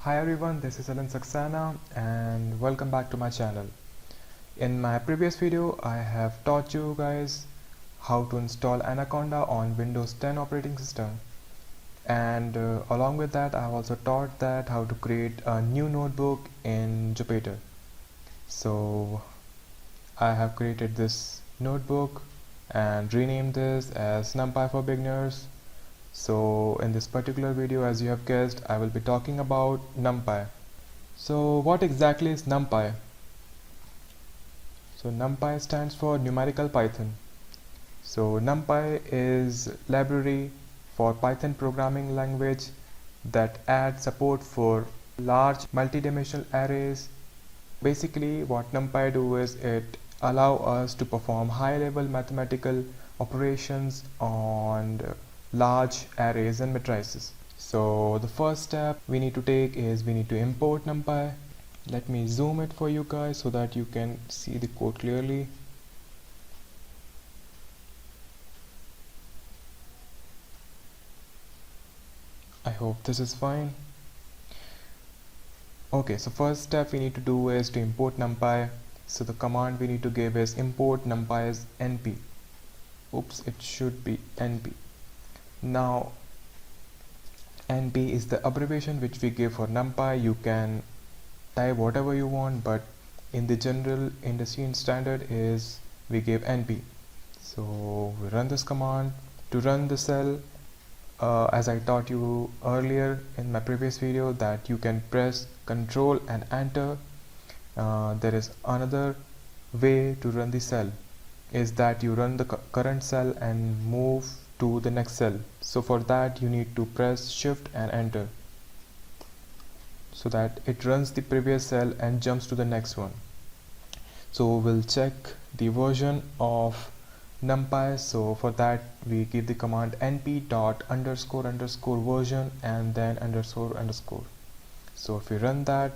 Hi everyone, this is Alan Saxena and welcome back to my channel. In my previous video, I have taught you guys how to install Anaconda on Windows 10 operating system, and along with that I have also taught that how to create a new notebook in Jupyter. So I have created this notebook and renamed this as Numpy for Beginners. So in this particular video, as you have guessed, I will be talking about Numpy. So what exactly is Numpy? So Numpy stands for numerical Python. So Numpy is library for Python programming language that adds support for large multidimensional arrays. Basically what Numpy do is it allow us to perform high level mathematical operations on large arrays and matrices. So the first step we need to take is we need to import Numpy. Let me zoom it for you guys so that you can see the code clearly. I hope this is fine. Okay, so first step we need to do is to import Numpy. So the command we need to give is import Numpy as np. Oops, it should be np. Now np is the abbreviation which we give for Numpy. You can type whatever you want, but in the general industry standard is we give np. So we run this command. To run the cell, as I taught you earlier in my previous video, that you can press Ctrl and enter. There is another way to run the cell, is that you run the current cell and move to the next cell. So for that you need to press Shift and enter, so that it runs the previous cell and jumps to the next one. So we'll check the version of Numpy. So for that we give the command np dot underscore underscore version and then underscore underscore. So if we run that,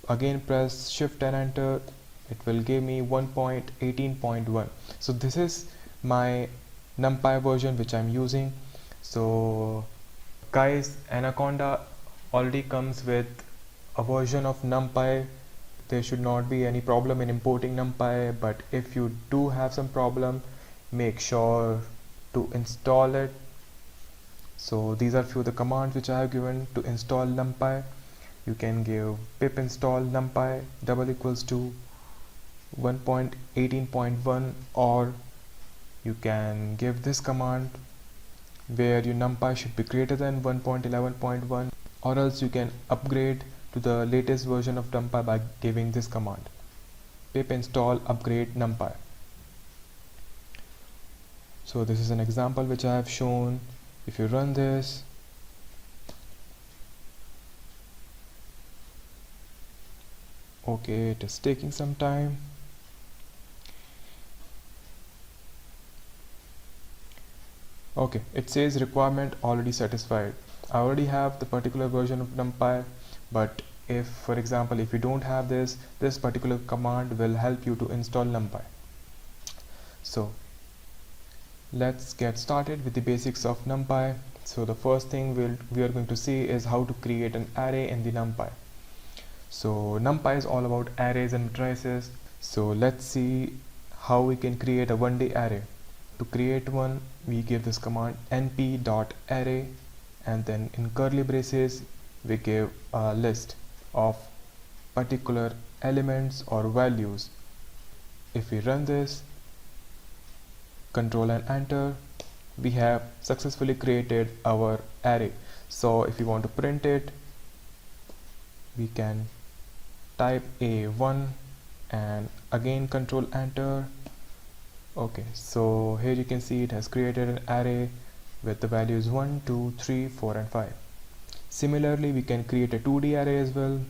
again press Shift and enter, it will give me 1.18.1. so this is my Numpy version which I'm using. So guys, Anaconda already comes with a version of Numpy. There should not be any problem in importing Numpy, but if you do have some problem, make sure to install it. So these are few of the commands which I have given to install Numpy. You can give pip install numpy == 1.18.1, or you can give this command where your Numpy should be greater than 1.11.1, or else you can upgrade to the latest version of Numpy by giving this command pip install upgrade numpy. So this is an example which I have shown. If you run this, okay, it is taking some time. Okay, it says requirement already satisfied. I already have the particular version of Numpy, but if, for example, if you don't have this particular command will help you to install Numpy. So let's get started with the basics of Numpy. So the first thing we are going to see is how to create an array in the Numpy. So Numpy is all about arrays and matrices. So let's see how we can create a one-day array. To create one, we give this command np.array, and then in curly braces we give a list of particular elements or values. If we run this, Control and enter, we have successfully created our array. So if you want to print it, we can type A1 and again Control enter. Okay, so here you can see it has created an array with the values 1, 2, 3, 4 and 5. Similarly, we can create a 2D array as well.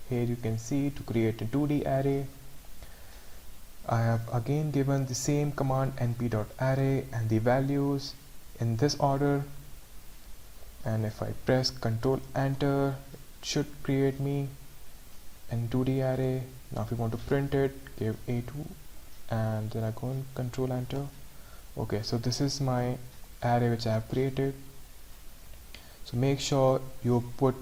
Here you can see, to create a 2D array, I have again given the same command np.array and the values in this order, and if I press Ctrl enter, it should create me a 2D array. Now if you want to print it, give A2 and then I go and Control enter. Okay, so this is my array which I have created. So make sure you put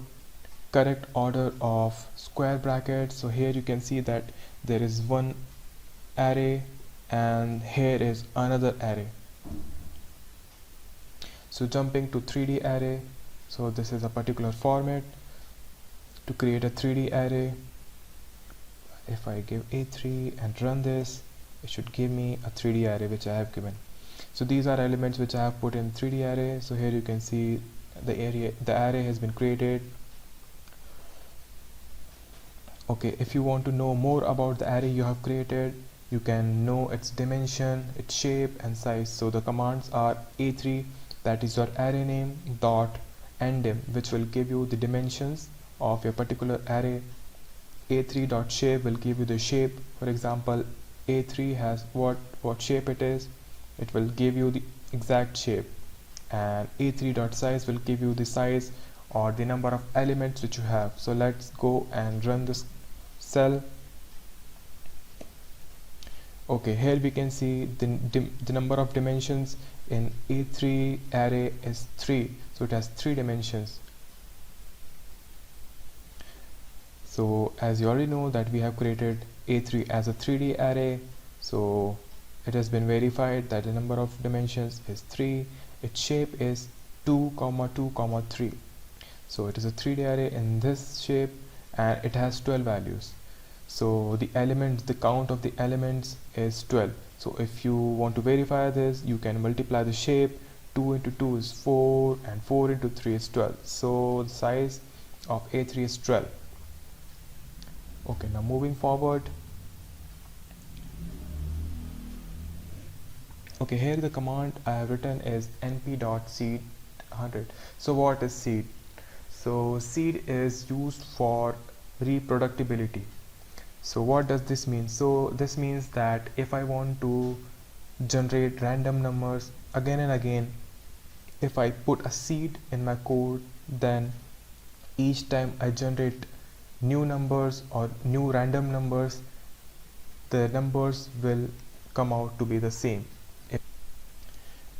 correct order of square brackets. So here you can see that there is one array and here is another array. So jumping to 3D array, so this is a particular format to create a 3D array. If I give A3 and run this, it should give me a 3D array which I have given. So these are elements which I have put in 3D array. So here you can see the array has been created. Okay, if you want to know more about the array you have created, you can know its dimension, its shape and size. So the commands are A3, that is your array name, dot ndim, which will give you the dimensions of your particular array. A3.shape will give you the shape. For example, A3 has what shape it is. It will give you the exact shape. And A3.size will give you the size or the number of elements which you have. So let's go and run this cell. Okay, here we can see the number of dimensions in A3 array is 3. So it has 3 dimensions. So as you already know that we have created A3 as a 3D array, so it has been verified that the number of dimensions is 3. Its shape is 2, 2, 3. So it is a 3D array in this shape and it has 12 values. So the elements, the count of the elements is 12. So if you want to verify this, you can multiply the shape. 2 into 2 is 4 and 4 into 3 is 12. So the size of A3 is 12. Okay, now moving forward. Okay, here the command I have written is np.seed100. So what is seed? So seed is used for reproducibility. So what does this mean? So this means that if I want to generate random numbers again and again, if I put a seed in my code, then each time I generate new numbers or new random numbers, the numbers will come out to be the same.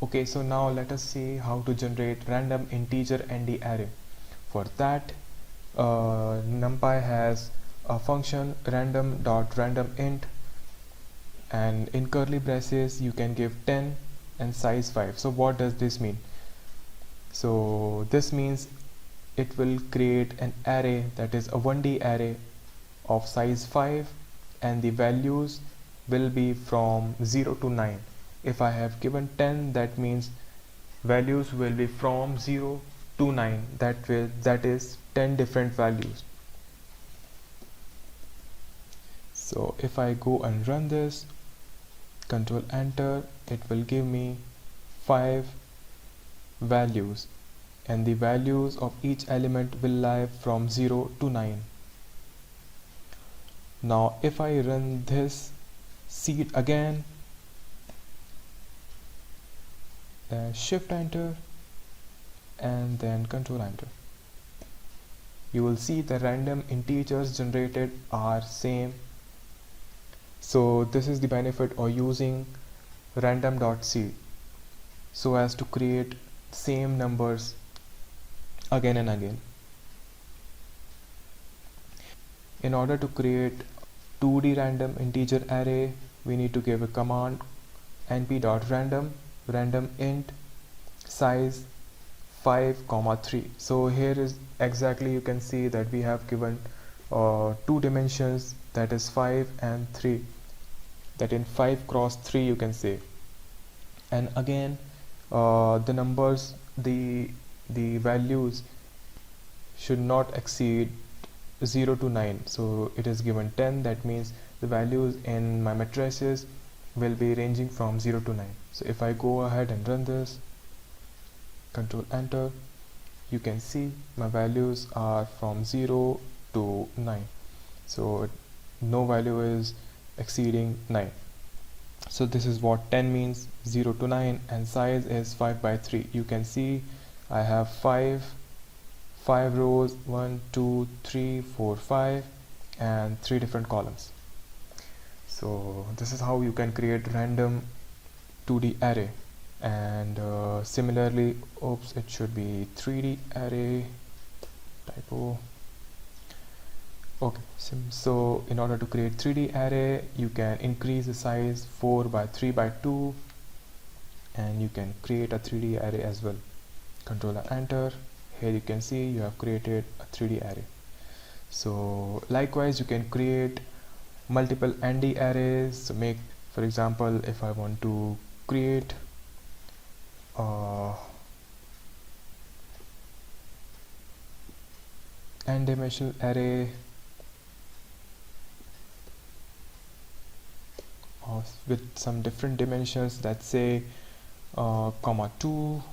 Okay, so now let us see how to generate random integer ND array. For that, Numpy has a function random.randomInt, and in curly braces you can give 10 and size 5. So what does this mean? So this means it will create an array that is a 1D array of size 5 and the values will be from 0 to 9. If I have given 10, that means values will be from 0 to 9. That is 10 different values. So if I go and run this, control enter, it will give me 5 values, and the values of each element will lie from 0 to 9. Now if I run this seed again, then shift enter and then control enter, you will see the random integers generated are same. So this is the benefit of using random.seed, so as to create same numbers again and again. In order to create 2D random integer array, we need to give a command np.random randomInt size 5, 3. So here is exactly, you can see that we have given 2 dimensions, that is 5 and 3, that in 5 cross 3 you can say. And again the numbers, the values should not exceed 0 to 9. So it is given 10, that means the values in my matrices will be ranging from 0 to 9. So if I go ahead and run this, control enter, you can see my values are from 0 to 9. So no value is exceeding 9. So this is what 10 means, 0 to 9, and size is 5 by 3. You can see I have 5 rows, 1, 2, 3, 4, 5, and 3 different columns. So this is how you can create random 2D array. And similarly, oops, it should be 3D array, typo. Okay, so in order to create 3D array, you can increase the size 4 by 3 by 2, and you can create a 3D array as well. Control enter. Here you can see you have created a 3D array. So likewise, you can create multiple ND arrays. So make, for example, if I want to create n dimensional array with some different dimensions, let's say comma 2,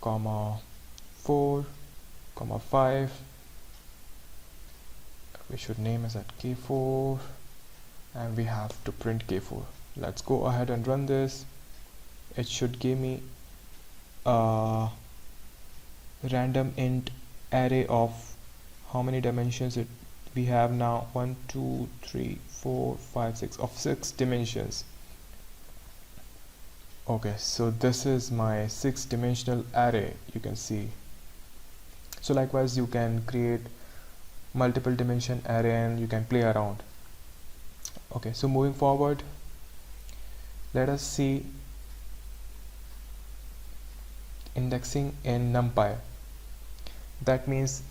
comma 4, comma 5. We should name as at k4, and we have to print k4. Let's go ahead and run this. It should give me a random int array of how many dimensions we have now. 1 2 3 4 5 6 of 6 dimensions. Okay, so this is my 6-dimensional array, you can see. So likewise, you can create multiple dimension array and you can play around. Okay, so moving forward, let us see indexing in Numpy. That means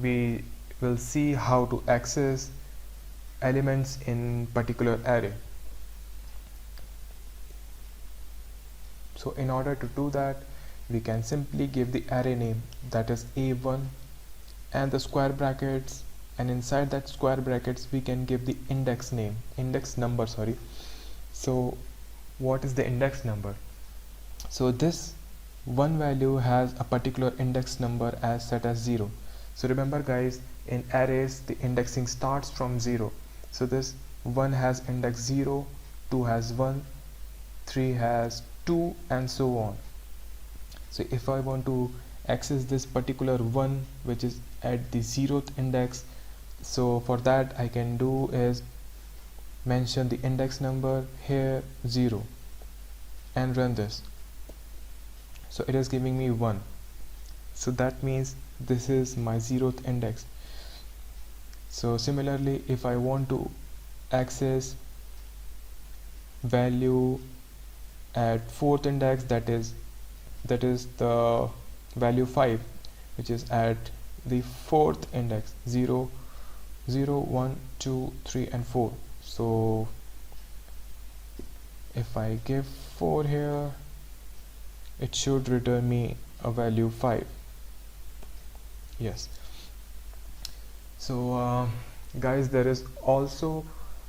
we will see how to access elements in particular array. So in order to do that, we can simply give the array name, that is A1, and the square brackets, and inside that square brackets we can give the index number. So what is the index number? So this one value has a particular index number as set as 0. So remember guys, in arrays the indexing starts from 0. So this 1 has index 0, 2 has 1, 3 has 2, and so on. So if I want to access this particular 1 which is at the 0th index, so for that I can do is mention the index number here 0 and run this. So it is giving me 1. So that means this is my 0th index. So similarly, if I want to access value at 4th index, that is the value 5, which is at the 4th index, 0 0 1 2 3 and 4. So if I give 4 here, it should return me a value 5. Yes. So guys, there is also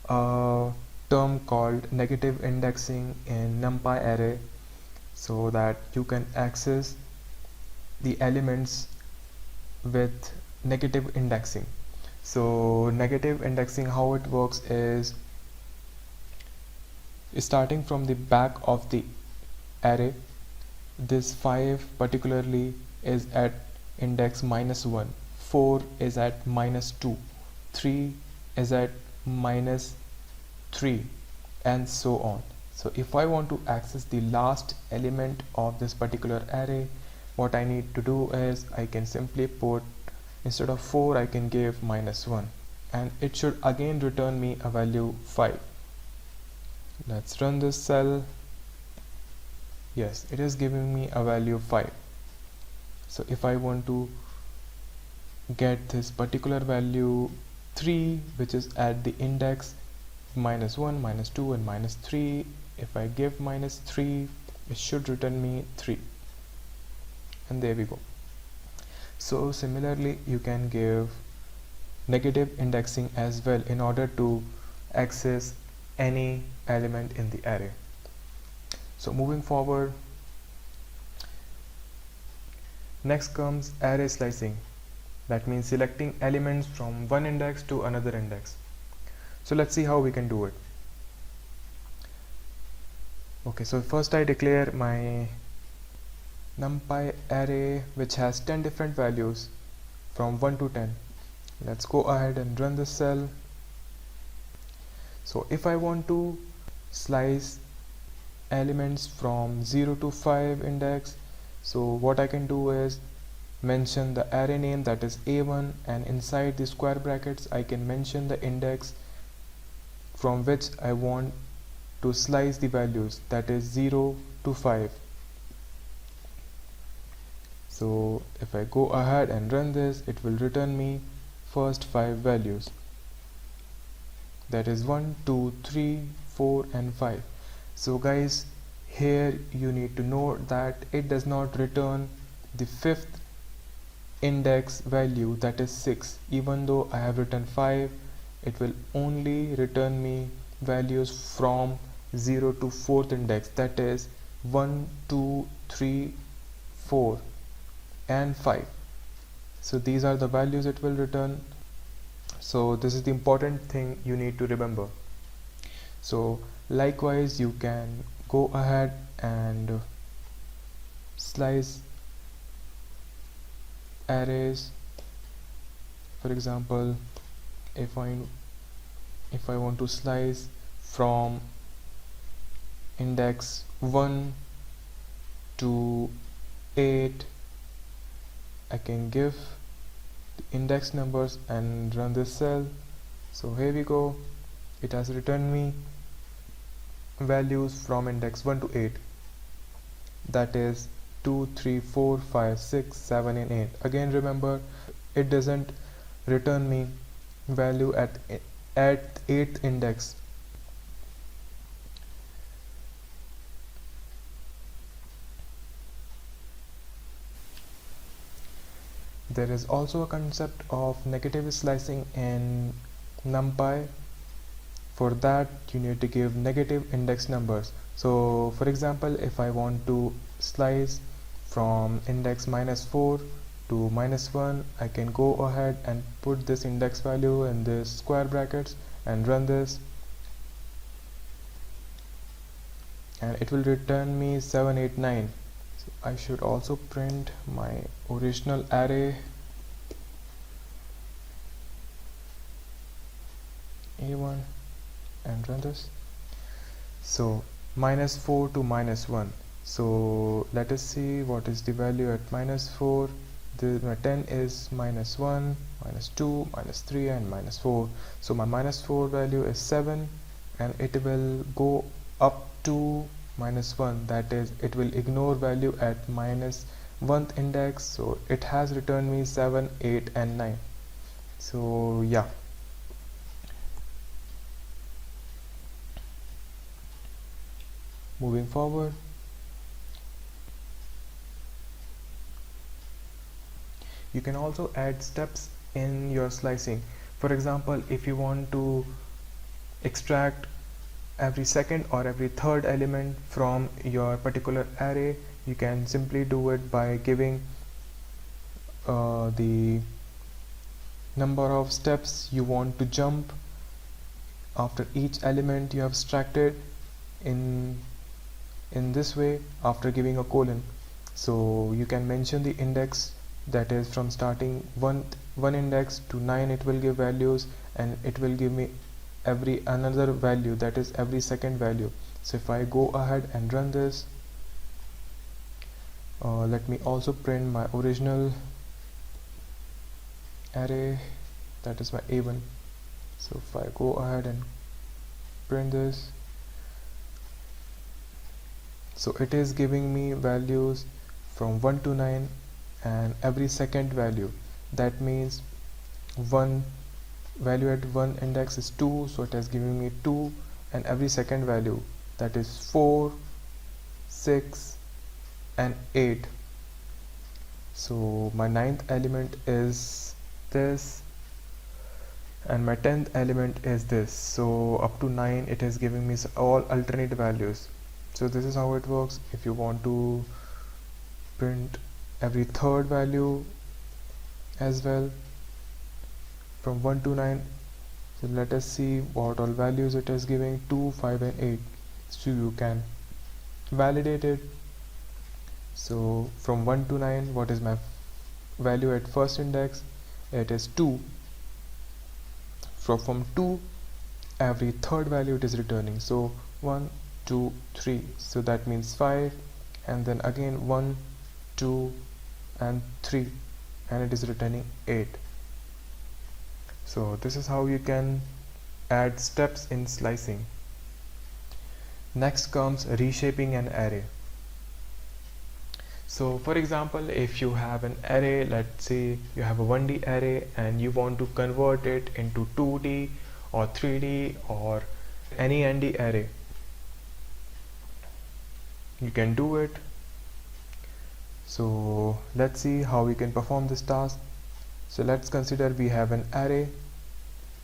a term called negative indexing in Numpy array, so that you can access the elements with negative indexing. So negative indexing, how it works is starting from the back of the array, this 5 particularly is at index -1, 4 is at -2, 3 is at -3, and so on. So if I want to access the last element of this particular array, what I need to do is I can simply put, instead of 4 I can give -1, and it should again return me a value 5. Let's run this cell. Yes, it is giving me a value 5. So if I want to get this particular value 3, which is at the index -1, -2 and -3, if I give -3, it should return me 3, and there we go. So similarly, you can give negative indexing as well in order to access any element in the array. So moving forward, next comes array slicing. That means selecting elements from one index to another index. So let's see how we can do it. Okay, so first I declare my Numpy array which has 10 different values from 1 to 10. Let's go ahead and run this cell. So if I want to slice elements from 0 to 5 index. So what I can do is mention the array name, that is A1, and inside the square brackets I can mention the index from which I want to slice the values, that is 0 to 5. So if I go ahead and run this, it will return me first 5 values, that is 1, 2, 3, 4 and 5. So guys, here you need to note that it does not return the 5th index value, that is 6. Even though I have written 5, it will only return me values from 0 to 4th index, that is 1, 2, 3, 4 and 5. So these are the values it will return. So this is the important thing you need to remember. So likewise, you can go ahead and slice arrays. For example, if I want to slice from index 1 to 8, I can give the index numbers and run this cell. So here we go, it has returned me values from index 1 to 8, that is 2, 3, 4, 5, 6, 7 and 8. Again remember, it doesn't return me value at 8th index. There is also a concept of negative slicing in Numpy. For that you need to give negative index numbers. So for example, if I want to slice from index -4 to -1, I can go ahead and put this index value in this square brackets and run this, and it will return me 7, 8, 9. So I should also print my original array A1 and run this. So -4 to -1. So let us see what is the value at -4. My 10 is -1, -2, -3 and -4. So my -4 value is 7, and it will go up to -1, that is it will ignore value at -1th index. So it has returned me 7, 8 and 9. So yeah. Moving forward, you can also add steps in your slicing. For example, if you want to extract every second or every third element from your particular array, you can simply do it by giving the number of steps you want to jump after each element you have extracted in this way, after giving a colon. So you can mention the index, that is from starting one index to 9 it will give values, and it will give me every another value, that is every second value. So if I go ahead and run this, let me also print my original array, that is my A1. So if I go ahead and print this, so it is giving me values from 1 to 9 and every second value. That means one value at one index is 2, so it is giving me 2, and every second value, that is 4, 6 and 8. So my 9th element is this and my 10th element is this. So up to 9 it is giving me all alternate values. So this is how it works. If you want to print every third value as well from 1 to 9, so let us see what all values it is giving, 2, 5 and 8. So you can validate it. So from 1 to 9, what is my value at first index? It is 2. So from 2, every third value it is returning. So 1, 2 3, so that means 5, and then again 1 2 and 3, and it is returning 8. So this is how you can add steps in slicing. Next comes reshaping an array. So for example, if you have an array, let's say you have a 1D array and you want to convert it into 2D or 3D or any ND array, you can do it. So let's see how we can perform this task. So let's consider we have an array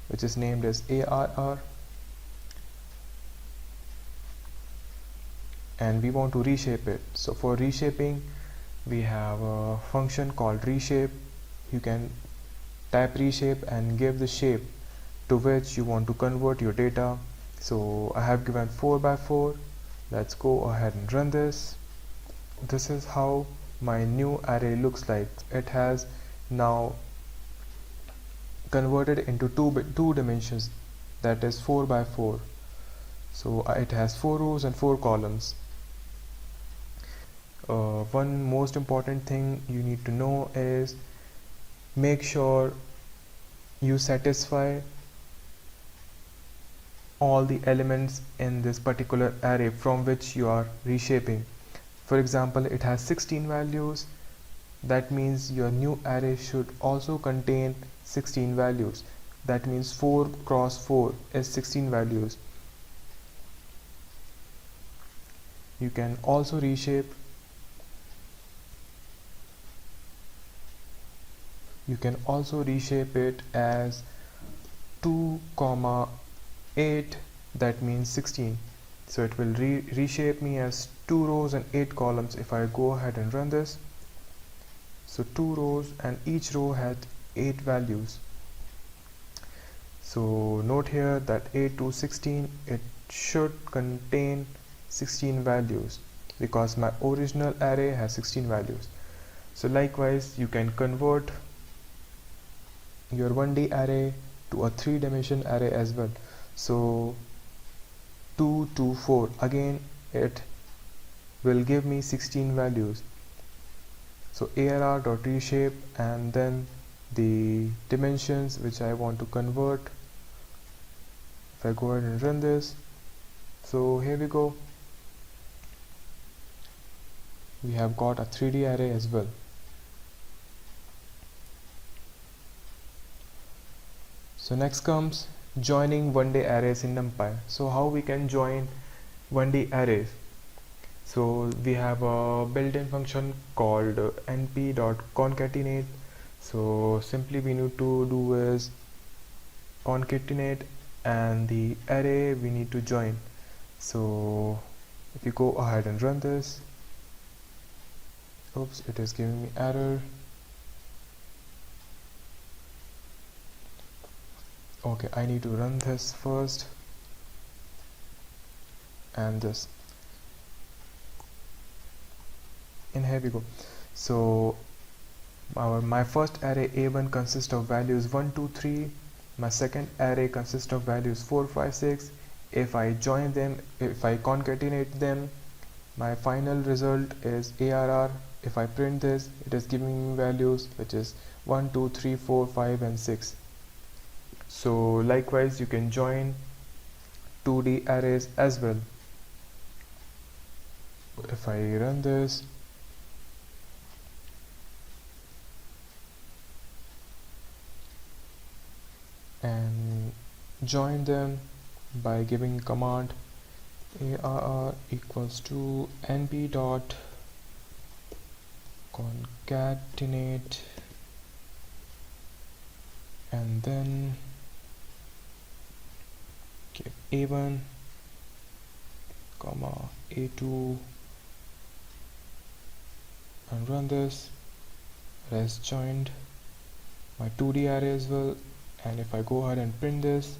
which is named as ARR, and we want to reshape it. So for reshaping, we have a function called reshape. You can type reshape and give the shape to which you want to convert your data. So I have given 4 by 4. Let's go ahead and run this. This is how my new array looks like. It has now converted into two dimensions, that is 4 by 4. So it has 4 rows and 4 columns. One most important thing you need to know is make sure you satisfy all the elements in this particular array from which you are reshaping. For example, it has 16 values. That means your new array should also contain 16 values. That means 4 cross 4 is 16 values. You can also reshape. You can also reshape it as 2, 8, that means 16. So it will reshape me as 2 rows and 8 columns if I go ahead and run this. So 2 rows and each row had 8 values. So note here that 8 to 16, it should contain 16 values because my original array has 16 values. So likewise, you can convert your 1D array to a 3-dimension array as well. So 2 to 4, again it will give me 16 values. So arr.reshape and then the dimensions which I want to convert. If I go ahead and run this, so here we go. We have got a 3D array as well. So next comes joining 1D arrays in Numpy. So how we can join 1D arrays? So we have a built-in function called np.concatenate. So simply we need to do is concatenate and the array we need to join. So if you go ahead and run this, oops, it is giving me error. Okay, I need to run this first and this, and here we go. So my first array A1 consists of values 1 2 3. My second array consists of values 4 5 6. If I join them, if I concatenate them, my final result is ARR. If I print this, it is giving me values which is 1 2 3 4 5 and 6. So likewise, you can join 2D arrays as well. If I run this, and join them by giving command arr equals to np dot concatenate and then give a1 comma a2 and run this. It has joined my 2D array as well, and if I go ahead and print this,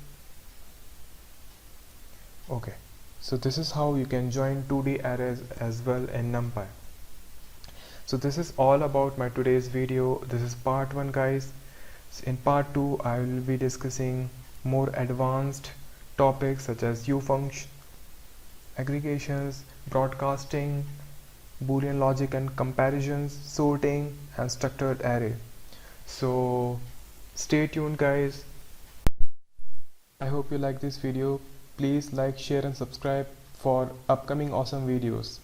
okay, so this is how you can join 2D arrays as well in Numpy. So this is all about my today's video. This is part 1, guys. So in part 2 I will be discussing more advanced topics such as ufunction, aggregations, broadcasting, Boolean logic and comparisons, sorting, and structured array. So stay tuned, guys. I hope you like this video. Please like, share, and subscribe for upcoming awesome videos.